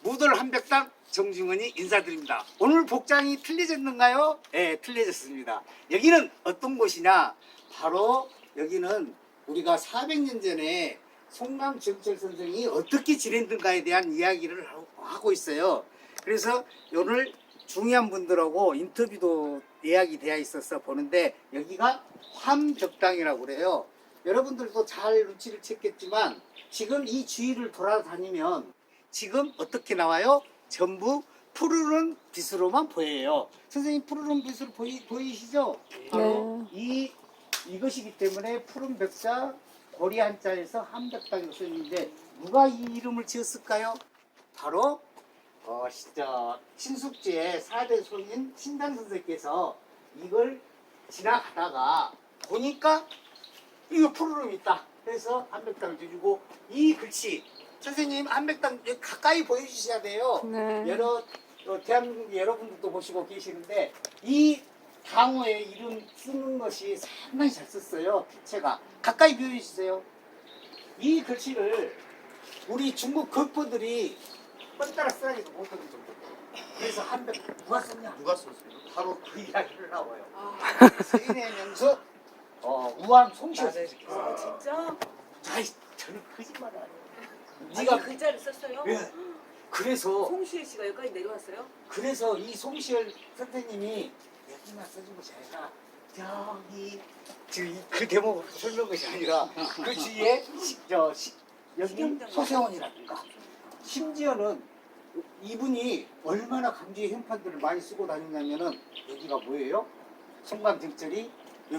무돌 한백당 정중원이 인사드립니다. 오늘 복장이 틀려졌는가요? 네, 틀려졌습니다. 여기는 어떤 곳이냐? 바로 여기는 우리가 400년 전에 송감정철 선생이 어떻게 지냈는가에 대한 이야기를 하고 있어요. 그래서 오늘 중요한 분들하고 인터뷰도 예약이 되어 있어서 보는데, 여기가 한벽당이라고 그래요. 여러분들도 잘 눈치를 챘겠지만 지금 이 주위를 돌아다니면 지금 어떻게 나와요? 전부 푸르른 빛으로만 보여요. 선생님, 푸르른 빛으로 보이시죠? 바로 이것이기 때문에 푸른 벽자 고리 한자에서 한벽당이라고 써있는데, 누가 이 이름을 지었을까요? 바로 신숙지의 4대 손인 신당 선생께서 이걸 지나가다가 보니까 이거 푸르름 있다. 그래서 한백당을 지어주고, 이 글씨 선생님 한백당 가까이 보여주셔야 돼요. 네. 대한민국 여러분들도 보시고 계시는데, 이 당호의 이름 쓰는 것이 상당히 잘 썼어요. 제가 가까이 보여주세요. 이 글씨를 우리 중국 거포들이 뻔따라 쓰라기도 못하는 정도. 그래서 한백 누가 썼냐? 누가 썼어요? 바로 그 이야기를 나와요. 세인의 명서 우암 송시였어요. 진짜? 아이, 저는 거짓말을 안 해요. 네가 글자를 썼어요? 예. 그래서 송시일 씨가 여기까지 내려왔어요? 이 송시열 선생님이 여기만 써준 것이 아니라 저기 지금 그 대목을 설명한 것이 아니라 그 주위에 여기 소세원이라든가, 심지어는 이분이 얼마나 강주의 현판들을 많이 쓰고 다녔냐면은, 여기가 뭐예요? 송감정철이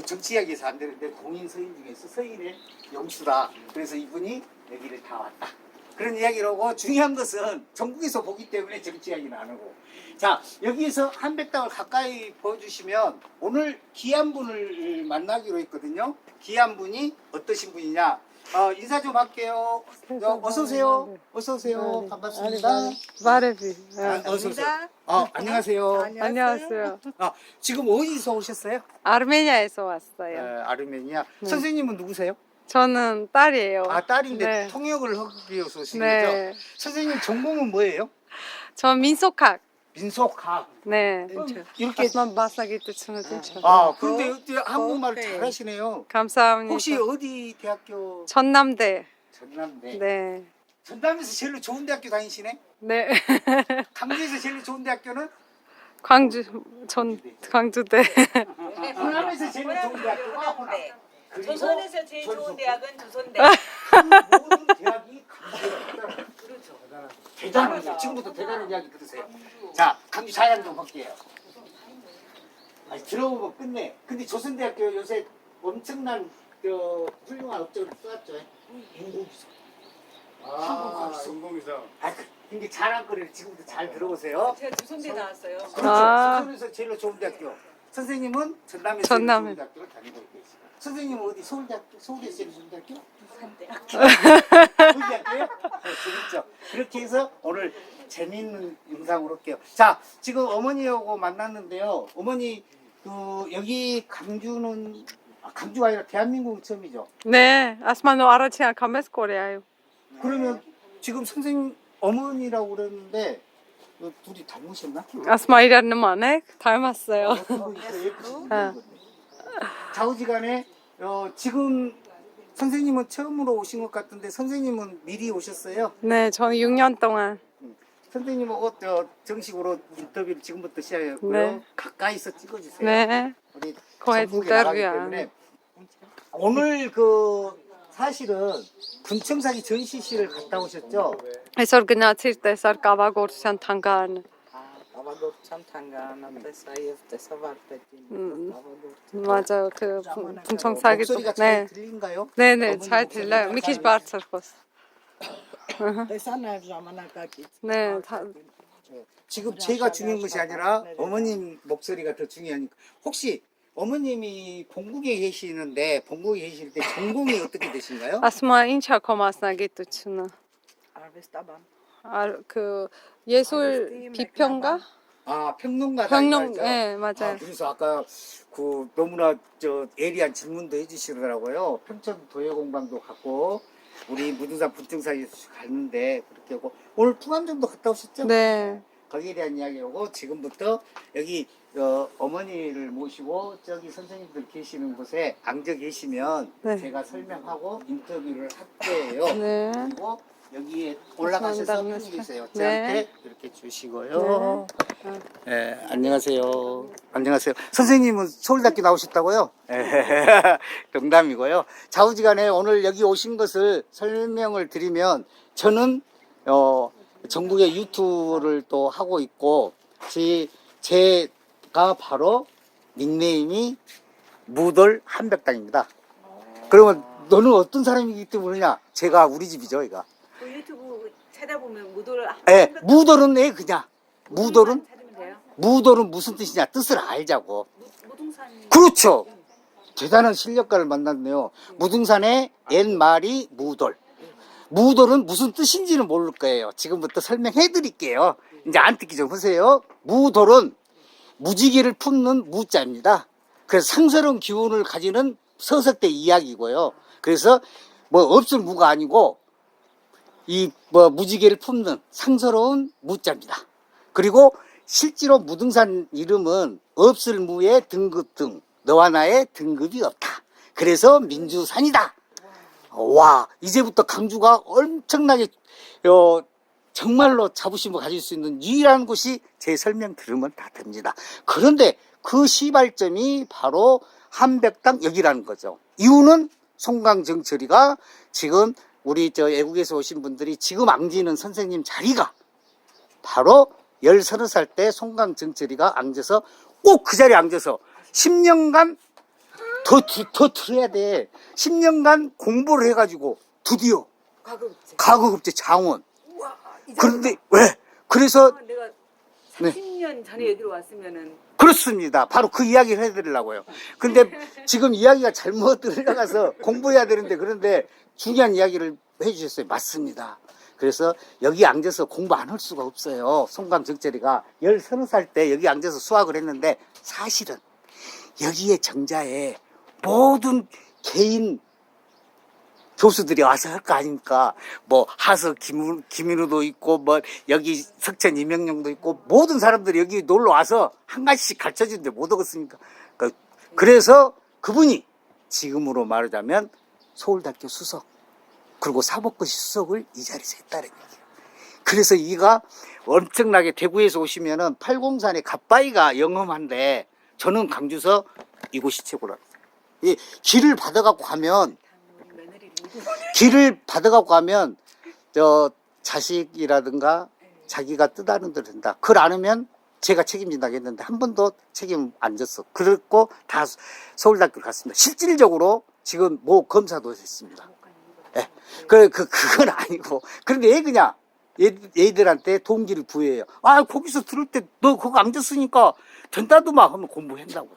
정치 이야기에서 안 되는데 공인 서인 중에서 서인의 영수다. 그래서 이분이 여기를 다 왔다. 그런 이야기라고. 중요한 것은 전국에서 보기 때문에 정치 이야기는 안 하고. 자, 여기에서 한백당을 가까이 보여주시면 오늘 귀한 분을 만나기로 했거든요. 귀한 분이 어떠신 분이냐? 인사 좀 할게요. 어서 오세요. 어서 오세요. 반갑습니다. 바레비. 어서 오세요. 안녕하세요. 안녕하세요. 지금 어디서 오셨어요? 아르메니아에서 왔어요. 아르메니아. 선생님은 누구세요? 저는 딸이에요. 딸인데 네. 통역을 하기 위해서 오신 네. 거죠? 선생님 전공은 뭐예요? 전 민속학. 민속학. 네. 이렇게 아스만 바사기트 춤을 춰. 근데 한국말 잘하시네요. 감사합니다. 혹시 어디 대학교? 전남대. 전남대. 네. 전남에서 제일 좋은 대학교 다니시네? 네. 강주에서 제일 좋은 대학교는? 광주대. 호남에서 제일 좋은 대학교가 호남. 그리고 조선에서 제일 좋은 대학은 조선대. 그 모든 대학이 강주에 있다. 그렇죠. 대단한 이야기. 지금부터 대단한 이야기 들으세요. 자, 강주 자랑 좀 할게요. 들어보면 끝내. 근데 조선대학교 요새 엄청난 훌륭한 업적을 쌓았죠. 인공위성. 항공과학기술. 인공위성. 근데 자랑거리를 지금부터 잘 들어보세요. 제가 조선대 나왔어요. 그렇죠. 조선에서 제일 좋은 대학교. 선생님은 전남에서 제일 전남에. 좋은 대학교를 다니고 계시고. 선생님은 어디 서울대학교? 서울에서 제일 좋은 대학교? 부산대. 서울대학교요? 재밌죠. 그렇게 해서 오늘 재미있는 영상으로 할게요. 자, 지금 어머니하고 만났는데요. 어머니, 여기 강주가 아니라 대한민국 처음이죠. 네. 아스만노 아라치아 카메스코리아요. 그러면 지금 선생님 어머니라고 그랬는데 둘이 닮으셨나? 아스마이라는 만에 닮았어요. 좌우지간에 지금 선생님은 처음으로 오신 것 같은데, 선생님은 미리 오셨어요? 네, 저는 6년 동안. 선생님은 정식으로 인터뷰를 지금부터 시작했고요. 네. 가까이서 찍어주세요. 네. 우리 거의 전국에 나가기 인터뷰야. 때문에. 오늘 사실은 군청사기 전시실을 갔다 오셨죠? Այսօր գնացիր տեսար կավագործության թանգարանը։ Կավագործության թանգարանը տեսա եւ տեսա վարպետին կավագործ 맞아요. 그 분청사기 목소리가 잘 네. 들린가요? 네, 네. 어머니 잘 목소리가 들려요. մի քիչ բարձր խոս։ տեսա նաեւ ժամանակակից 네, 지금 제가 중요한 것이 아니라 어머님 목소리가 더 중요하니까. 혹시 어머님이 본국에 계시는데, 본국에 계실 때 전공이 어떻게 되신가요? ասում է ի՞նչ է քո մասնագիտությունը։ արվեստաբան 그 예술 비평가? 평론가다. 평론, 이거죠? 네, 맞아요. 그래서 아까 너무나 예리한 질문도 해주시더라고요. 평촌 도예공방도 갔고, 우리 무등산 분등사에서 갔는데 그렇게 하고 오늘 투암 정도 갔다 오셨죠? 네. 거기에 대한 이야기하고 지금부터 여기 어머니를 모시고 저기 선생님들 계시는 곳에 앉아 계시면 네. 제가 설명하고 인터뷰를 할게요. 네. 그리고 여기에 올라가셔서 감사합니다. 편지세요. 네. 저한테 이렇게 주시고요. 네, 안녕하세요. 안녕하세요. 선생님은 서울대학교 나오셨다고요? 네, 농담이고요. 좌우지간에 오늘 여기 오신 것을 설명을 드리면 저는 전국의 유튜브를 또 하고 있고 제가 바로 닉네임이 무돌 한백당입니다. 그러면 너는 어떤 사람이기 때문이냐? 제가 우리 집이죠, 이가. 그 유튜브 찾아보면 무도를 예, 무돌은 그냥 무돌은 찾으면 돼요. 무돌은 무슨 뜻이냐? 뜻을 알자고. 무등산. 그렇죠. 대단한 실력가를 만났네요. 무등산의 옛말이 무돌. 무돌은 무슨 뜻인지는 모를 거예요. 지금부터 설명해 드릴게요. 이제 안 듣기 좀 보세요. 무돌은 무지개를 품는 무자입니다. 그래서 상스러운 기운을 가지는 서석대 이야기고요. 그래서 뭐 없을 무가 아니고 이 뭐 무지개를 품는 상스러운 무자입니다. 그리고 실제로 무등산 이름은 없을 무의 등급 등 너와 나의 등급이 없다. 그래서 민주산이다. 와, 이제부터 강주가 엄청나게 정말로 자부심을 가질 수 있는 유일한 곳이 제 설명 들으면 다 됩니다. 그런데 그 시발점이 바로 한백당 여기라는 거죠. 이유는 송강정철이가 지금 우리 애국에서 오신 분들이 지금 앙지는 선생님 자리가 바로 13살 때 송강정철이가 앉아서 꼭 그 자리에 앉아서 10년간 더 들어야 돼. 10년간 공부를 해가지고 드디어 가급업체 장원. 우와, 그런데 왜? 그래서 내가 네. 30년 전에 여기로 왔으면은 그렇습니다. 바로 그 이야기를 해드리려고요. 근데 지금 이야기가 잘못 들어가서 공부해야 되는데 그런데 중요한 이야기를 해주셨어요. 맞습니다. 그래서 여기 앉아서 공부 안 할 수가 없어요. 송강정철이가 13살 때 여기 앉아서 수학을 했는데 사실은 여기에 정자에 모든 개인 교수들이 와서 할 거 아닙니까? 뭐 하석 김인우도 있고 뭐 여기 석천 이명룡도 있고 모든 사람들이 여기 놀러 와서 한 가지씩 가르쳐 주는데 못 오겠습니까? 그래서 그분이 지금으로 말하자면 서울대학교 수석 그리고 사법고시 수석을 이 자리에서 했다는 얘기예요. 그래서 이가 엄청나게 대구에서 오시면은 팔공산에 갓바위가 영험한데 저는 강주서 이곳이 최고라. 이 길을 받아갖고 가면 저 자식이라든가 자기가 뜻하는 대로 된다. 그걸 안 하면 제가 책임진다고 했는데 한 번도 책임 안 졌어. 그랬고 다 서울대학교를 갔습니다. 실질적으로 지금 모 검사도 했습니다. 예. 그건 아니고. 그런데 왜 그냥 얘들한테 동기를 부여해요. 아, 거기서 들을 때 너 그거 앉았으니까 된다더만 하면 공부한다고.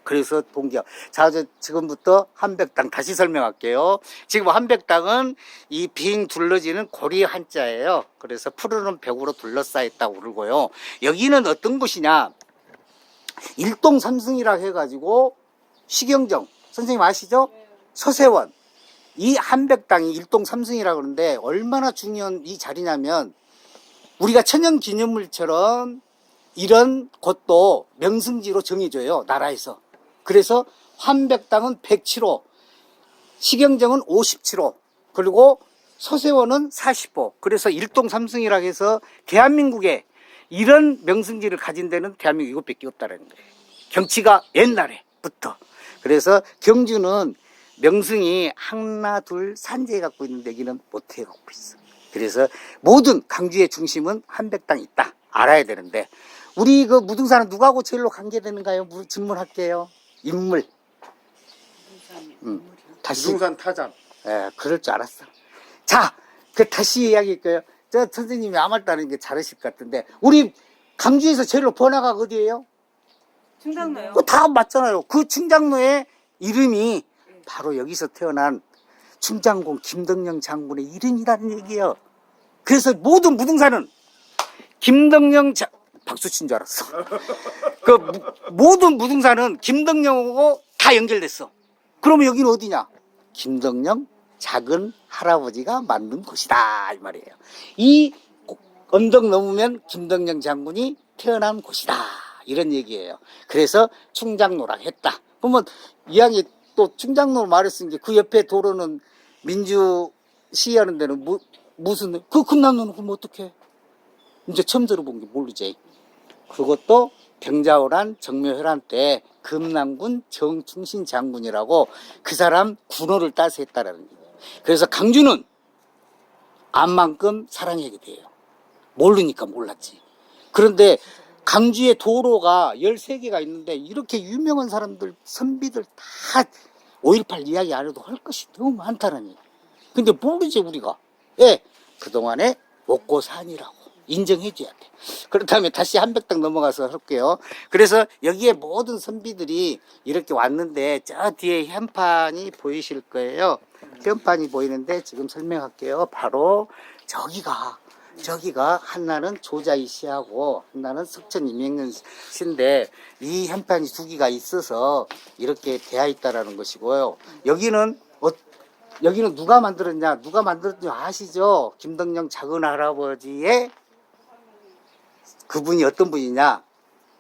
그래서 동기야. 자, 지금부터 한백당 다시 설명할게요. 지금 한백당은 이 빙 둘러지는 고리 한자예요. 그래서 푸르른 벽으로 둘러싸였다고 그러고요. 여기는 어떤 곳이냐? 일동 삼승이라 해가지고 시경정 선생님 아시죠? 서세원. 이 한백당이 일동 삼승이라 그러는데 얼마나 중요한 이 자리냐면 우리가 천연기념물처럼 이런 곳도 명승지로 정해줘요. 나라에서. 그래서 한백당은 107호, 시경정은 57호, 그리고 서세원은 40호. 그래서 일동 삼승이라고 해서 대한민국에 이런 명승지를 가진 데는 대한민국 이것밖에 없다는 거예요. 경치가 옛날에부터. 그래서 경주는 명승이 하나, 둘, 산지에 갖고 있는데 여기는 못해 갖고 있어. 그래서 모든 강주의 중심은 한백당이 있다. 알아야 되는데 우리 그 무등산은 누구하고 제일로 관계되는가요? 질문할게요. 인물. 다시. 무등산 타잔. 예, 그럴 줄 알았어. 자, 다시 이야기할게요. 저 선생님이 아말따는 게 잘하실 것 같은데 우리 강주에서 제일로 번화가 어디예요? 충당로요. 다 맞잖아요. 그 충장로의 이름이 바로 여기서 태어난 충장공 김덕령 장군의 이름이라는 얘기예요. 그래서 모든 무등산은 김덕령 박수 친 줄 알았어. 모든 무등산은 김덕령하고 다 연결됐어. 그러면 여기는 어디냐? 김덕령 작은 할아버지가 만든 곳이다 이 말이에요. 이 언덕 넘으면 김덕령 장군이 태어난 곳이다 이런 얘기예요. 그래서 충장로라 했다. 그러면 이왕이 또 충장로로 말했으니까 그 옆에 도로는 민주 시위하는 데는 무슨 그 금남로는 그럼 어떡해? 이제 처음 들어본 게 모르지. 그것도 병자호란 정묘회란 때 금남군 정충신 장군이라고 그 사람 군호를 따서 했다라는 거예요. 그래서 강주는 암만큼 사랑하게 돼요. 모르니까 몰랐지. 그런데 강주에 도로가 13개가 있는데 이렇게 유명한 사람들, 선비들 다 5.18 이야기 안 해도 할 것이 너무 많다는 얘기. 근데 모르지 우리가. 예, 그동안에 먹고 산이라고 인정해줘야 돼. 그렇다면 다시 한백당 넘어가서 할게요. 그래서 여기에 모든 선비들이 이렇게 왔는데 저 뒤에 현판이 보이실 거예요. 현판이 보이는데 지금 설명할게요. 바로 저기가 한나는 조자이 씨하고 한나는 석천 임행년 씨인데 이 현판이 두 개가 있어서 이렇게 되어 있다라는 것이고요. 여기는 누가 만들었냐? 누가 만들었냐 아시죠? 김덕령 작은 할아버지의 그분이 어떤 분이냐?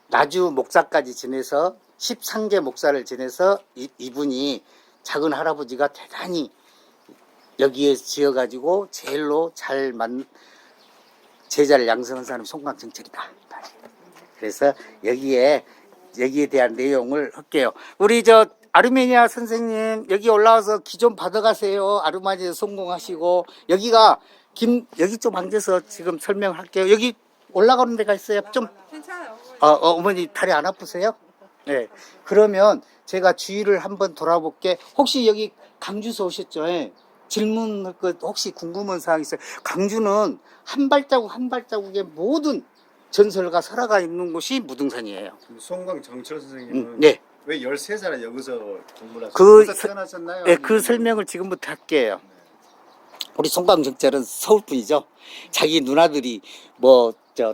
나주 목사까지 지내서 13개 목사를 지내서 이분이 작은 할아버지가 대단히 여기에 지어가지고 제일로 잘 제자를 양성한 사람이 송광정철이다. 그래서 여기에 대한 내용을 할게요. 우리 아르메니아 선생님 여기 올라와서 기 좀 받아가세요. 아르메니아 성공하시고 여기가 여기 좀 앉아서 지금 설명할게요. 여기 올라가는 데가 있어요. 좀 괜찮아요. 어머니 다리 안 아프세요? 네. 그러면 제가 주위를 한번 돌아볼게. 혹시 여기 강주에서 오셨죠? 예. 질문할 것 혹시 궁금한 사항 있어요? 강주는 한 발자국 한 발자국에 모든 전설과 설화가 있는 곳이 무등산이에요. 송광정철 선생님은 네. 왜 13살에 여기서 공부를 하셨어요? 그 여기서 태어나셨나요? 네, 그 설명을 지금부터 할게요. 우리 송광정철은 서울 분이죠. 자기 누나들이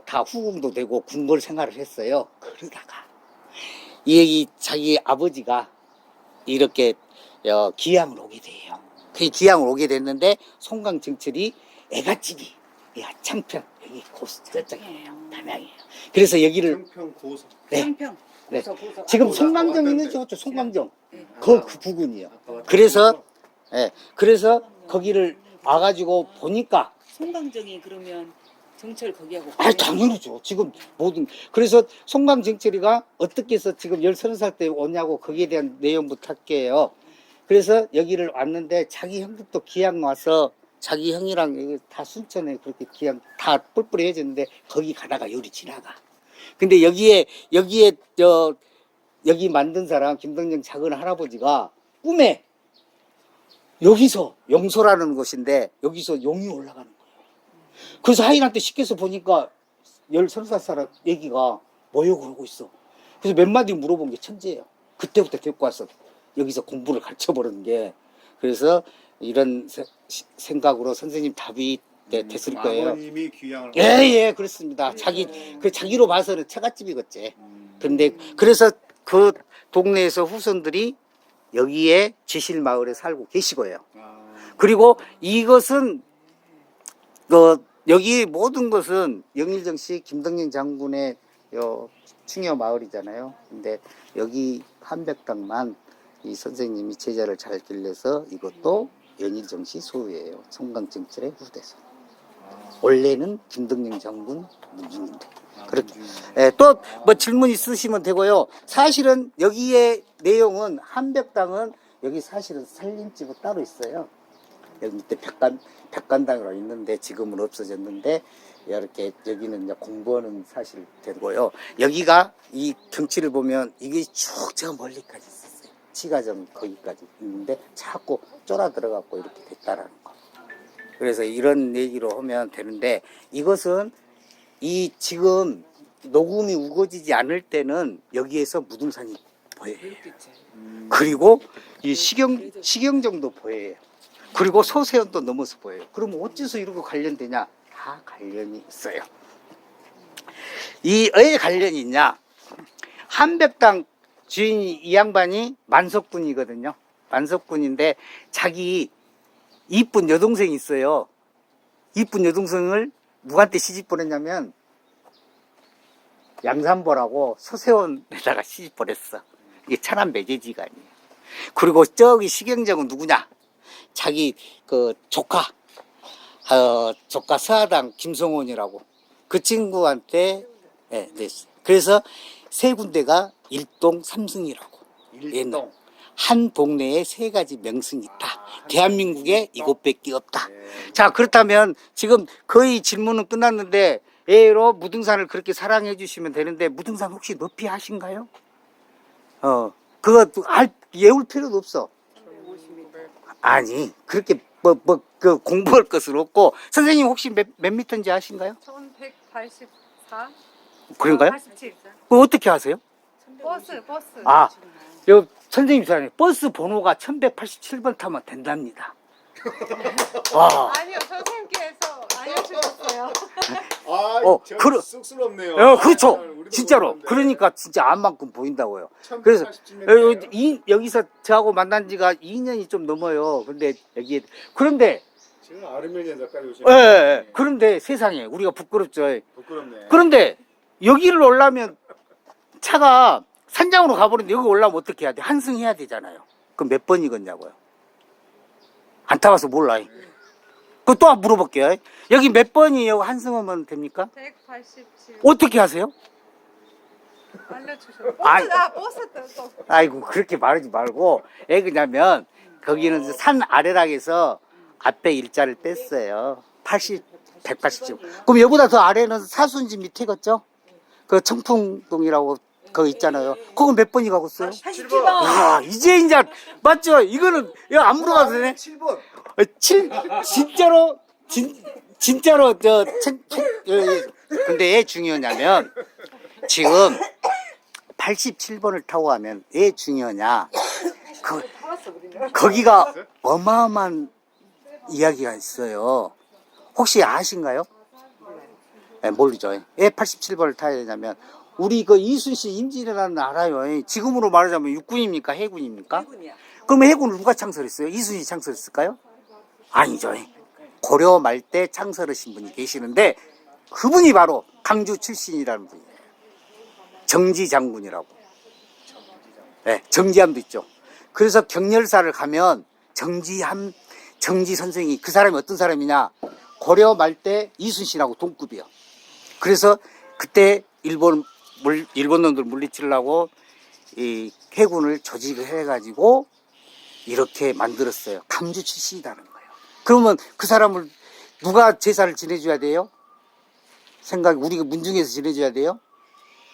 다 후궁도 되고 궁궐 생활을 했어요. 그러다가 자기 아버지가 이렇게 기양을 오게 돼요. 그 기양을 오게 됐는데 송광정철이 애갓집이 창평 여기 저쪽이에요. 담양이에요. 그래서 여기를 평평 고성. 네. 평평. 네. 고서. 지금 아, 송광정 왔는데. 있는 저쪽 송광정 네. 그 부근이요. 아까 그래서 거기를 와가지고 보니까 송강정이 그러면 정철 거기하고. 당연하죠. 지금 그래서 송광정철이가 어떻게 해서 지금 13살 때 오냐고 거기에 대한 내용부터 할게요. 그래서 여기를 왔는데 자기 형들도 기양 와서 자기 형이랑 여기 다 순천에 그렇게 기양 다 뿔뿔해졌는데 거기 가다가 요리 지나가. 근데 여기 만든 사람 김덕령 작은 할아버지가 꿈에 여기서 용소라는 곳인데 여기서 용이 올라가는 거예요. 그래서 하인한테 시켜서 보니까 13살 얘기가 뭐요 그러고 있어. 그래서 몇 마디 물어본 게 천재예요. 그때부터 데리고 와서 여기서 공부를 가르쳐버리는 게. 그래서 이런 생각으로 선생님 답이 됐을 거예요. 아버님이 귀향을. 예, 그렇습니다. 자기로 봐서는 처갓집이겠지. 근데 그래서 그 동네에서 후손들이 여기에 지실마을에 살고 계시고요. 그리고 이것은 여기 모든 것은 영일정씨 김덕령 장군의 충여 마을이잖아요. 근데 여기 한백당만 이 선생님이 제자를 잘 길러서 이것도 영일정씨 소유예요. 송광정철의 후대서. 원래는 김덕령 장군 문중인데. 그렇게. 또 질문 있으시면 되고요. 사실은 여기에 내용은 한백당은 여기 사실은 살림집이 따로 있어요. 여기 밑에 백관당으로 있는데 지금은 없어졌는데 이렇게 여기는 이제 공부하는 사실 되고요. 여기가 이 경치를 보면 이게 쭉 저 멀리까지 있었어요. 치가정 거기까지 있는데 자꾸 쫄아 들어갔고 이렇게 됐다라는 거. 그래서 이런 얘기로 하면 되는데 이것은 지금 녹음이 우거지지 않을 때는 여기에서 무등산이 보여요. 그리고 이 시경정도 보여요. 그리고 소세원도 넘어서 보여요. 그럼 어째서 이러고 관련되냐? 다 관련이 있어요. 왜 관련이 있냐? 한백당 주인이 이 양반이 만석군이거든요. 만석군인데 자기 이쁜 여동생이 있어요. 이쁜 여동생을 누구한테 시집 보냈냐면 양산보라고 소세원에다가 시집 보냈어. 이게 천안 매제지간이에요. 그리고 저기 시경정은 누구냐? 자기 그 조카 서하당 김성원이라고 그 친구한테 냈어요. 그래서 세 군데가 일동 삼승이라고. 일동. 한 동네에 세 가지 명승이 있다. 대한민국에 이곳밖에 없다. 자, 그렇다면 지금 거의 질문은 끝났는데 A로 무등산을 그렇게 사랑해 주시면 되는데 무등산 혹시 높이 하신가요? 그거 외울 필요도 없어. 아니, 그렇게 그 공부할 것은 없고 선생님 혹시 몇 미터인지 아신가요? 1184. 그런가요? 87. 그거 어떻게 아세요? 버스. 아, 요 선생님 전에 버스 번호가 1187번 타면 된답니다. 와. 아니요, 선생님께서 알려주셨어요. 쑥스럽네요. 그렇죠. 우리도 진짜로. 모르는데. 그러니까 진짜 안만큼 보인다고요. 그래서 1087m. 여기서 저하고 만난 지가 2년이 좀 넘어요. 그런데 지금 아르메니아 가까이 오시네. 그런데 세상에 우리가 부끄럽죠. 부끄럽네. 그런데 여기를 올라면 차가 산장으로 가버리는데 여기 올라면 어떻게 해야 돼? 한승해야 되잖아요. 그럼 몇 번이겠냐고요? 안 타봐서 몰라. 그거 또 물어볼게요. 여기 몇 번이에요? 한승하면 됩니까? 187. 어떻게 하세요? 알려주셨어요. 아이. 버스 또. 아이고 그렇게 말하지 말고 왜 그러냐면 거기는 산 아래락에서 앞에 일자를 뺐어요. 187. 그럼 여기보다 더 아래는 사순지 밑에겠죠? 그 청풍동이라고 그거 있잖아요. 그거 몇 번이 가고 있어요? 87번. 아, 이제 맞죠? 이거는 이거 안 물어봐도 되네. 7번. 진짜로 근데 왜 중요하냐면 지금 87번을 타고 가면 왜 중요하냐? 거기가 어마어마한 이야기가 있어요. 혹시 아신가요? 네, 모르죠. 왜 87번을 타야 되냐면 우리 그 이순신 임진왜란은 알아요. 지금으로 말하자면 육군입니까? 해군입니까? 해군이야. 그러면 해군을 누가 창설했어요? 이순신이 창설했을까요? 아니죠. 고려 말 때 창설하신 분이 계시는데 그분이 바로 강주 출신이라는 분이에요. 정지 장군이라고. 네, 정지함도 있죠. 그래서 경렬사를 가면 정지 선생이 그 사람이 어떤 사람이냐? 고려 말 때 이순신하고 동급이요. 그래서 그때 일본 놈들 물리치려고 이 해군을 조직을 해가지고 이렇게 만들었어요. 강주 출신이라는 거예요. 그러면 그 사람을 누가 제사를 지내줘야 돼요? 우리가 문중에서 지내줘야 돼요?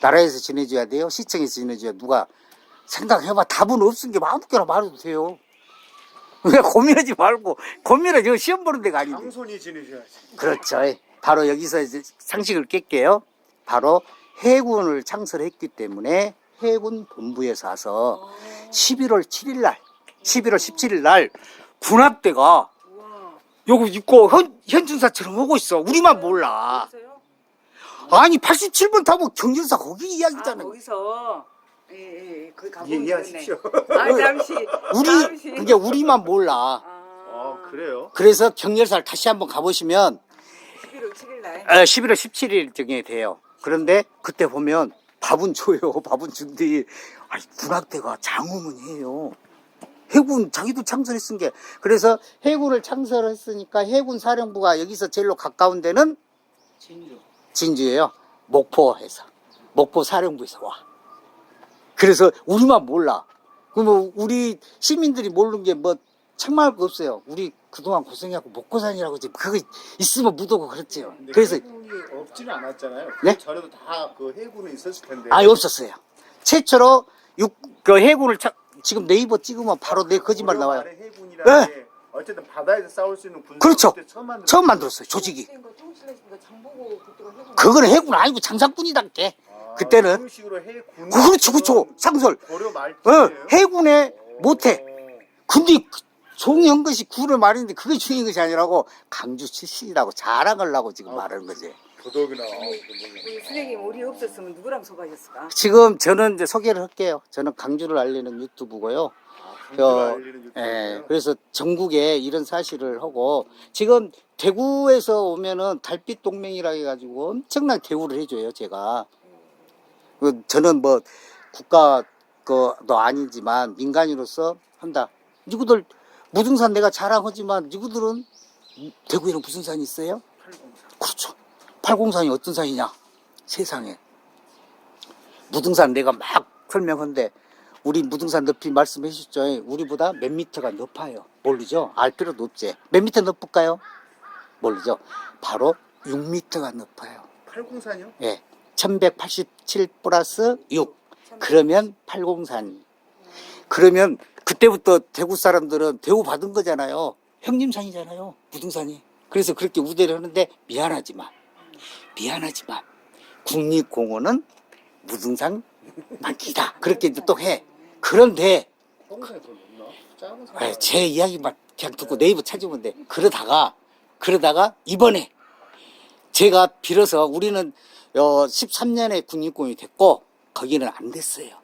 나라에서 지내줘야 돼요? 시청에서 지내줘야 누가? 생각해봐. 답은 없은 게 아무거나 말해도 돼요. 왜 고민하지 말고 고민하지 시험 보는 데가 아닌데. 장손이 지내셔야지. 그렇죠. 바로 여기서 이제 상식을 깰게요. 바로 해군을 창설했기 때문에 해군 본부에서 와서 11월 7일 날, 11월 17일 날 군합대가 여기 있고 현준사처럼 오고 있어. 우리만 몰라. 아니 87번 타고 경준사 거기 이야기잖아요. 거기서 거기 가고 이해하십시오. 잠시. 그게 우리만 몰라. 그래요? 그래서 경렬사를 다시 한번 가보시면 11월 7일 날. 11월 17일 정에 돼요. 그런데 그때 보면 밥은 줘요. 밥은 준대. 아니 군악대가 장엄은이에요. 해군 자기도 창설했은 게. 그래서 해군을 창설했으니까 해군 사령부가 여기서 제일로 가까운 데는 진주예요. 목포에서. 목포 사령부에서 와. 그래서 우리만 몰라. 그럼 우리 시민들이 모르는 게 뭐 책망할 거 없어요. 우리 그동안 고생해갖고 목고산이라고 지금 그거 있으면 묻어고 그랬지요. 그래서 해군이 없지는 않았잖아요. 네? 전에도 다 그 해군은 있었을 텐데. 아예 없었어요. 최초로 그 해군을 지금 네이버 찍으면 바로 내 거짓말 나와요. 해군이라는 게 어쨌든 바다에서 싸울 수 있는 군사 그렇죠. 처음 만들었어요. 만들었어요. 조직이. 그거는 해군 아니고 장사꾼이단게. 그때는. 그런 식으로 해군. 그렇죠. 창설. 고려 말쯤이에요. 해군에 못해. 근데 종이한 것이 구를 말했는데 그게 중요한 것이 아니라고 강주 출신이라고 자랑하려고 지금 말하는 거지. 도덕이나. 선생님 우리 없었으면 누구랑 소가셨을까? 지금 저는 이제 소개를 할게요. 저는 강주를 알리는 유튜브고요. 알리는 유튜브예요. 그래서 전국에 이런 사실을 하고 지금 대구에서 오면은 달빛 동맹이라 해가지고 엄청나게 대우를 해줘요 제가. 저는 뭐 국가 거도 아니지만 민간인으로서 한다. 누구들 무등산 내가 자랑하지만 누구들은 대구에는 무슨 산이 있어요? 그렇죠. 팔공산이 어떤 산이냐? 세상에. 무등산 내가 막 설명한데 우리 무등산 높이 말씀해 주셨죠. 우리보다 몇 미터가 높아요. 모르죠? 알 필요도 없지. 몇 미터 높을까요? 모르죠. 바로 6미터가 높아요. 팔공산이요? 예. 1187 플러스 6. 그러면 팔공산. 그러면 그때부터 대구 사람들은 대우 받은 거잖아요. 형님산이잖아요. 무등산이. 그래서 그렇게 우대를 하는데 미안하지만 국립공원은 무등산 맞기다. 그렇게 또 해. 그런데 팔공산이 더 높나? 작은 산. 제 이야기만 그냥 듣고 네이버 찾으면 돼. 그러다가 이번에 제가 빌어서 우리는 13년에 국립공원이 됐고 거기는 안 됐어요.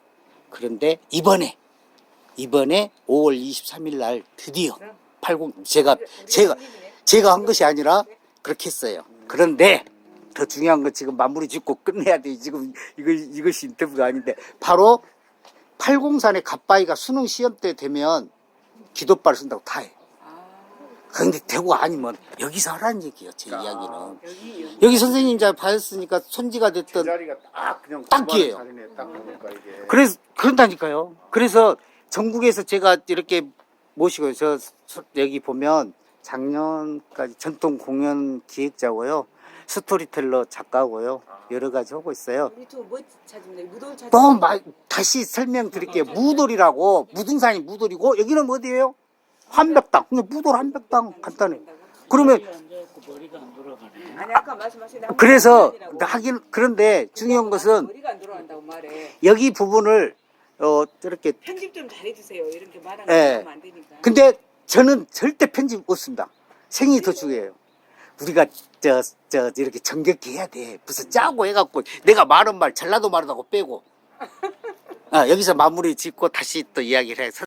그런데 이번에 5월 23일 날 드디어 80 제가 한 것이 아니라 그렇게 했어요. 그런데 더 중요한 건 지금 마무리 짓고 끝내야 돼. 지금 이것이 인터뷰가 아닌데 바로 팔공산의 갓바위가 수능 시험 때 되면 기도발을 쓴다고 다 해. 그런데 대구가 아니면 여기서 하라는 얘기예요. 제 이야기는. 여기 선생님 잘 봐줬으니까 손지가 됐던 자리가 딱 그냥 딱이에요. 자리네. 딱 보니까 이게. 그래서 그런다니까요. 그래서 전국에서 제가 이렇게 모시고 여기 보면 작년까지 전통 공연 기획자고요, 스토리텔러 작가고요, 여러 가지 하고 있어요. 유튜브 뭐 찾으면 돼? 무덤 찾으면 또 다시 설명드릴게요. 무돌이라고 무등산이 무돌이고 여기는 어디예요? 한벽당. 그냥 무돌 한벽당 간단해. 그러면 아니 아까 말씀하신 그래서 하긴 그런데 중요한 것은 머리가 안 돌아간다고 말해. 여기 부분을 이렇게 편집 좀 잘해주세요. 이렇게 말하면 예. 안 되니까. 근데 저는 절대 편집 없습니다. 생이 더 중요해요. 우리가 이렇게 정겹게 해야 돼. 무슨 짜고 해갖고 내가 말한 말 전라도 말하다고 빼고 여기서 마무리 짓고 다시 또 이야기를 해서